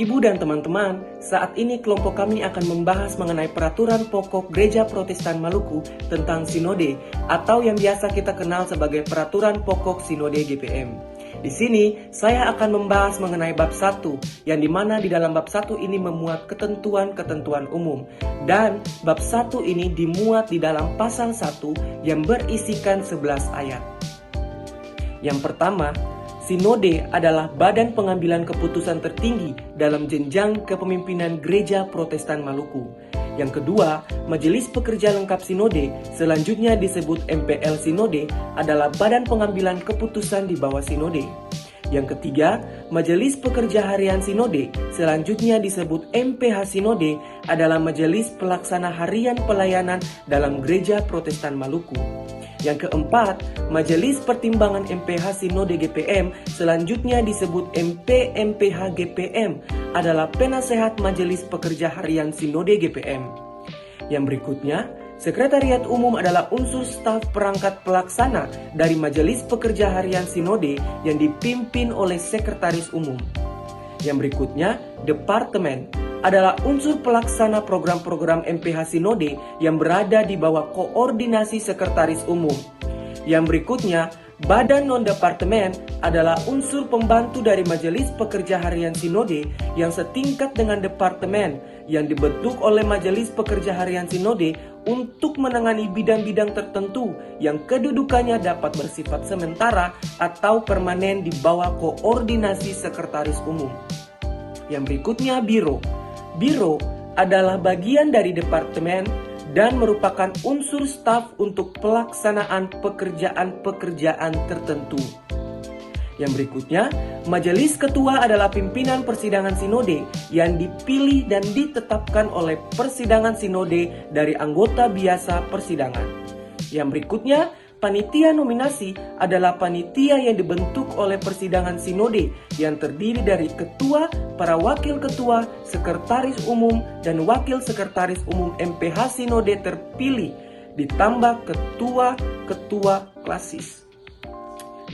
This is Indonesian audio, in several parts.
Ibu dan teman-teman, saat ini kelompok kami akan membahas mengenai peraturan pokok Gereja Protestan Maluku tentang Sinode atau yang biasa kita kenal sebagai peraturan pokok Sinode GPM. Di sini, saya akan membahas mengenai bab 1, yang dimana di dalam bab 1 ini memuat ketentuan-ketentuan umum. Dan bab 1 ini dimuat di dalam pasal 1 yang berisikan 11 ayat. Yang pertama, Sinode adalah badan pengambilan keputusan tertinggi dalam jenjang kepemimpinan Gereja Protestan Maluku. Yang kedua, Majelis Pekerja Lengkap Sinode, selanjutnya disebut MPL Sinode, adalah badan pengambilan keputusan di bawah Sinode. Yang ketiga, Majelis Pekerja Harian Sinode, selanjutnya disebut MPH Sinode, adalah Majelis Pelaksana Harian Pelayanan dalam Gereja Protestan Maluku. Yang keempat, Majelis Pertimbangan MPH Sinode GPM, selanjutnya disebut MPH GPM, adalah penasehat Majelis Pekerja Harian Sinode GPM. Yang berikutnya, Sekretariat Umum adalah unsur staf perangkat pelaksana dari Majelis Pekerja Harian Sinode yang dipimpin oleh Sekretaris Umum. Yang berikutnya, Departemen adalah unsur pelaksana program-program MPH Sinode yang berada di bawah koordinasi Sekretaris Umum. Yang berikutnya, Badan Non-Departemen adalah unsur pembantu dari Majelis Pekerja Harian Sinode yang setingkat dengan Departemen yang dibentuk oleh Majelis Pekerja Harian Sinode untuk menangani bidang-bidang tertentu yang kedudukannya dapat bersifat sementara atau permanen di bawah koordinasi Sekretaris Umum. Yang berikutnya, Biro. Biro adalah bagian dari departemen dan merupakan unsur staf untuk pelaksanaan pekerjaan-pekerjaan tertentu. Yang berikutnya, Majelis Ketua adalah pimpinan persidangan sinode yang dipilih dan ditetapkan oleh persidangan sinode dari anggota biasa persidangan. Yang berikutnya, Panitia nominasi adalah panitia yang dibentuk oleh persidangan sinode yang terdiri dari ketua, para wakil ketua, sekretaris umum, dan wakil sekretaris umum MPH sinode terpilih, ditambah ketua-ketua klasis.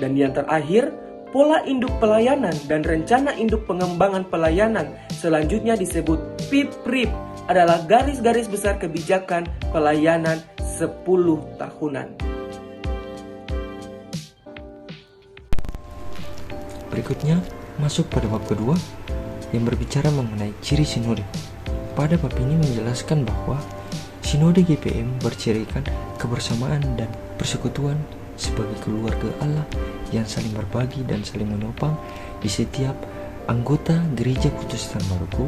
Dan yang terakhir, pola induk pelayanan dan rencana induk pengembangan pelayanan selanjutnya disebut PIPRIP adalah garis-garis besar kebijakan pelayanan 10 tahunan. Berikutnya, masuk pada bab kedua yang berbicara mengenai ciri sinode. Pada bab ini menjelaskan bahwa sinode GPM bercirikan kebersamaan dan persekutuan sebagai keluarga Allah yang saling berbagi dan saling menopang di setiap anggota Gereja Protestan Maluku.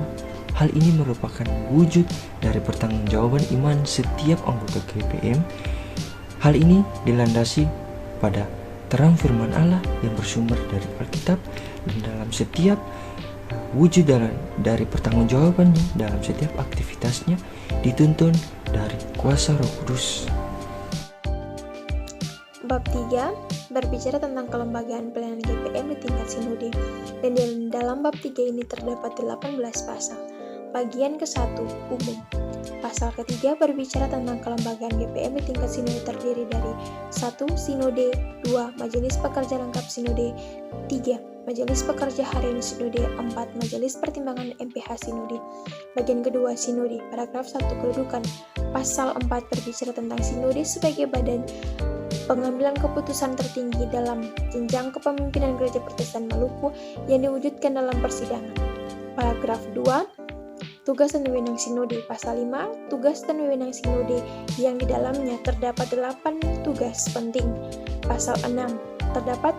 Hal ini merupakan wujud dari pertanggungjawaban iman setiap anggota GPM. Hal ini dilandasi pada terang firman Allah yang bersumber dari Alkitab, dan dalam setiap wujud dari pertanggungjawabannya dalam setiap aktivitasnya dituntun dari kuasa Roh Kudus. Bab 3 berbicara tentang kelembagaan pelayanan GPM di tingkat sinode, dan dalam bab 3 ini terdapat 18 pasal. Bagian ke-1, umum. Pasal ketiga berbicara tentang kelembagaan GPM di tingkat sinode terdiri dari 1. Sinode, 2. Majelis Pekerja Lengkap Sinode, 3. Majelis Pekerja Harian Sinode, 4. Majelis Pertimbangan MPH Sinode. Bagian kedua, Sinode. Paragraf 1, kedudukan. Pasal 4 berbicara tentang Sinode sebagai badan pengambilan keputusan tertinggi dalam jenjang kepemimpinan Gereja Protestan Maluku yang diwujudkan dalam persidangan. Paragraf 2, tugas dan wewenang sinode. Pasal 5, tugas dan wewenang sinode yang di dalamnya terdapat 8 tugas penting. Pasal 6, terdapat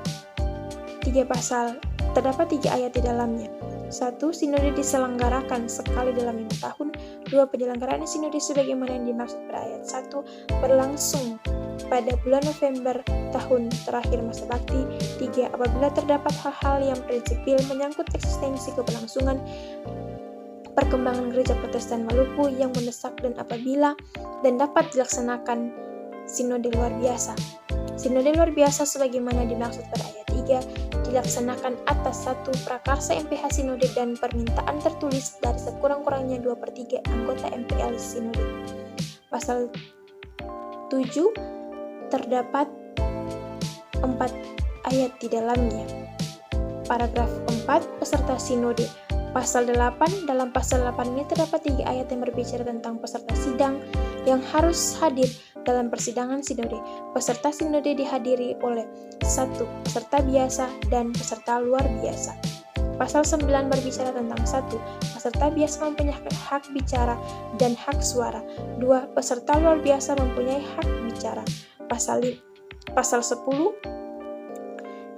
3 ayat di dalamnya. 1. Sinode diselenggarakan sekali dalam 5 tahun. 2. Penyelenggaraan sinode sebagaimana yang dimaksud pada ayat 1 berlangsung pada bulan November tahun terakhir masa bakti. 3. Apabila terdapat hal-hal yang prinsipil menyangkut eksistensi keberlangsungan perkembangan Gereja Protestan Maluku yang mendesak dan apabila dan dapat dilaksanakan sinode luar biasa. Sinode luar biasa sebagaimana dimaksud pada ayat 3 dilaksanakan atas 1 prakarsa MPH Sinode dan permintaan tertulis dari sekurang-kurangnya 2/3 anggota MPL Sinode. Pasal 7 terdapat 4 ayat di dalamnya. Paragraf 4, peserta sinode. Pasal 8, dalam pasal 8 ini terdapat 3 ayat yang berbicara tentang peserta sidang yang harus hadir dalam persidangan sinode. Peserta sinode dihadiri oleh 1. Peserta biasa dan peserta luar biasa. Pasal 9 berbicara tentang 1. Peserta biasa mempunyai hak bicara dan hak suara. 2. Peserta luar biasa mempunyai hak bicara. Pasal 10,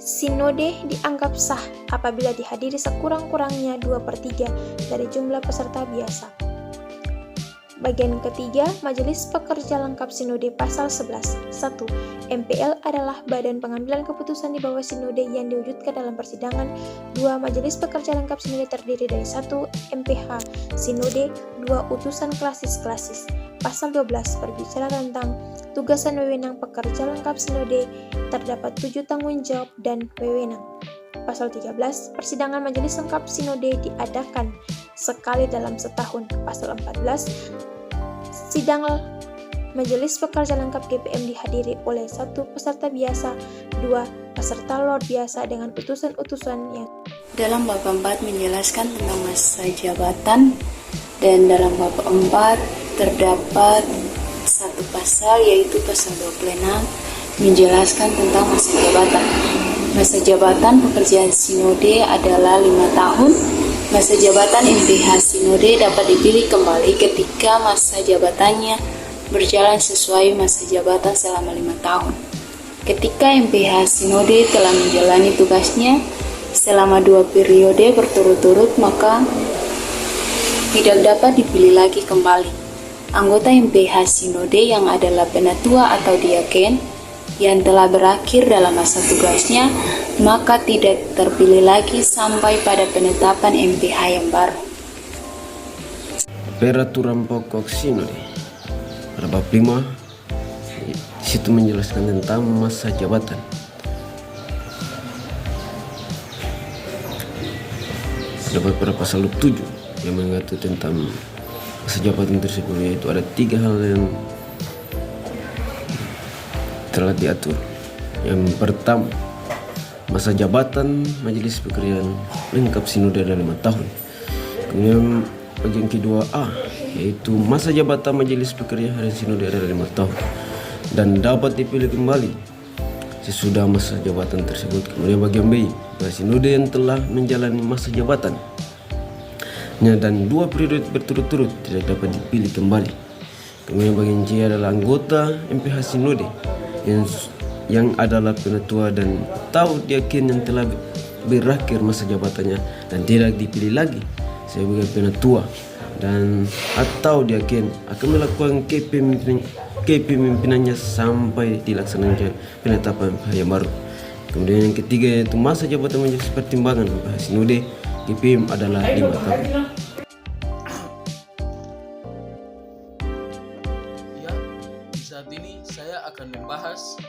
sinode dianggap sah apabila dihadiri sekurang-kurangnya 2/3 dari jumlah peserta biasa. Bagian ketiga, Majelis Pekerja Lengkap Sinode pasal 11. 1. MPL adalah badan pengambilan keputusan di bawah sinode yang diwujudkan dalam persidangan. 2. Majelis Pekerja Lengkap Sinode terdiri dari 1. MPH Sinode, 2. Utusan klasis-klasis. Pasal 12 berbicara tentang tugas dan wewenang pekerja lengkap sinode, terdapat 7 tanggung jawab dan wewenang. Pasal 13, persidangan majelis lengkap sinode diadakan sekali dalam setahun. Pasal 14, sidang majelis pekerja lengkap GPM dihadiri oleh 1 peserta biasa, 2 peserta luar biasa dengan utusan-utusan yang dalam bab 4 menjelaskan tentang masa jabatan, dan dalam bab 4 terdapat satu pasal, yaitu pasal 26, menjelaskan tentang masa jabatan. Masa jabatan pekerjaan sinode adalah 5 tahun. Masa jabatan MPH sinode dapat dipilih kembali ketika masa jabatannya berjalan sesuai masa jabatan selama 5 tahun. Ketika MPH sinode telah menjalani tugasnya selama 2 periode berturut-turut, maka tidak dapat dipilih lagi kembali. Anggota MPH sinode yang adalah penatua atau diaken yang telah berakhir dalam masa tugasnya, maka tidak terpilih lagi sampai pada penetapan MPH yang baru. Peraturan pokok sinode pada bab 5, situ menjelaskan tentang masa jabatan. Dapat pada pasal 7 yang mengatur tentang masa jabatan tersebut, yaitu ada 3 hal yang telah diatur. Yang pertama, masa jabatan majelis pekerjaan lengkap sinode ada 5 tahun. Kemudian bagian kedua A, yaitu masa jabatan majelis pekerjaan harian sinode ada 5 tahun dan dapat dipilih kembali sesudah masa jabatan tersebut. Kemudian bagian B, sinode yang telah menjalani masa jabatan dan 2 periode berturut-turut tidak dapat dipilih kembali. Kemudian bagian C adalah anggota MPH sinode yang adalah penatua dan tahu diaken yang telah berakhir masa jabatannya dan tidak dipilih lagi sebagai penatua dan atau diaken akan melakukan kepemimpinannya sampai dilaksanakan penetapan MPH yang baru. Kemudian yang ketiga yaitu masa jabatan majelis pertimbangan MPH sinode GPM adalah 5 tahun. Ya, saat ini saya akan membahas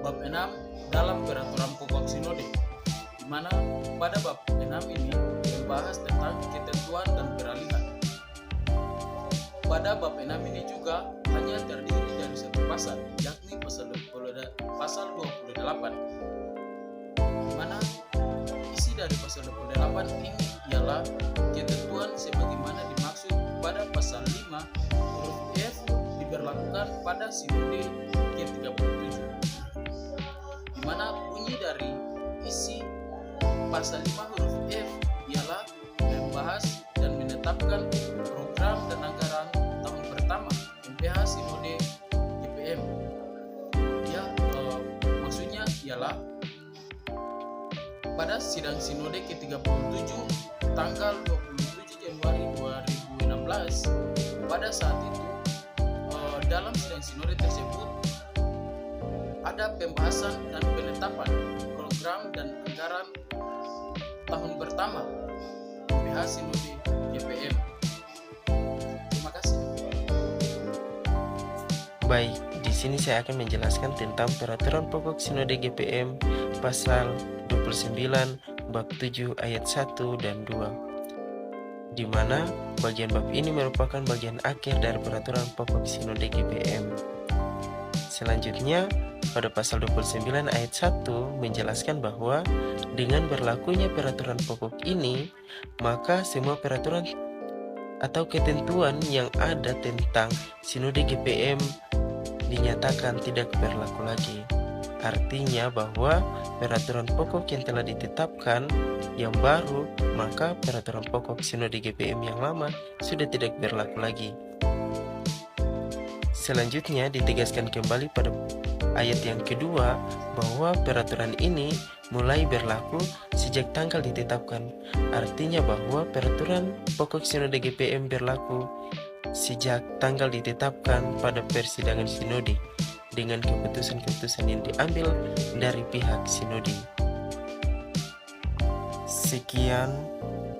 bab 6 dalam peraturan pokok sinode, di mana pada bab 6 ini membahas tentang ketentuan dan peralihan. Pada bab 6 ini juga hanya terdiri dari 1 pasal, yakni pasal 28, di mana isi dari pasal 28 ini ialah ketentuan sebagaimana dimaksud pada pasal 5 huruf F diberlakukan pada sinode ke-37, di mana bunyi dari isi pasal 5 huruf F ialah membahas dan menetapkan program dan anggaran tahun pertama MPH sinode GPM. Ya, maksudnya ialah pada sidang sinode ke-37 tanggal 27 Januari 2016, pada saat itu dalam sidang sinode tersebut ada pembahasan dan penetapan program dan anggaran tahun pertama MPH sinode GPM. Terima kasih. Baik, di sini saya akan menjelaskan tentang peraturan pokok sinode GPM pasal 29 bab 7 ayat 1 dan 2, di mana bagian bab ini merupakan bagian akhir dari peraturan pokok sinode GPM. Selanjutnya, pada pasal 29 ayat 1 menjelaskan bahwa dengan berlakunya peraturan pokok ini, maka semua peraturan atau ketentuan yang ada tentang Sinode GPM dinyatakan tidak berlaku lagi. Artinya bahwa peraturan pokok yang telah ditetapkan yang baru, maka peraturan pokok Sinode GPM yang lama sudah tidak berlaku lagi. Selanjutnya ditegaskan kembali pada ayat yang kedua bahwa peraturan ini mulai berlaku sejak tanggal ditetapkan. Artinya bahwa peraturan pokok Sinode GPM berlaku sejak tanggal ditetapkan pada persidangan sinode dengan keputusan-keputusan yang diambil dari pihak sinode. Sekian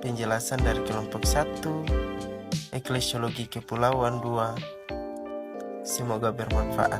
penjelasan dari kelompok 1 Eklesiologi Kepulauan 2. Semoga bermanfaat.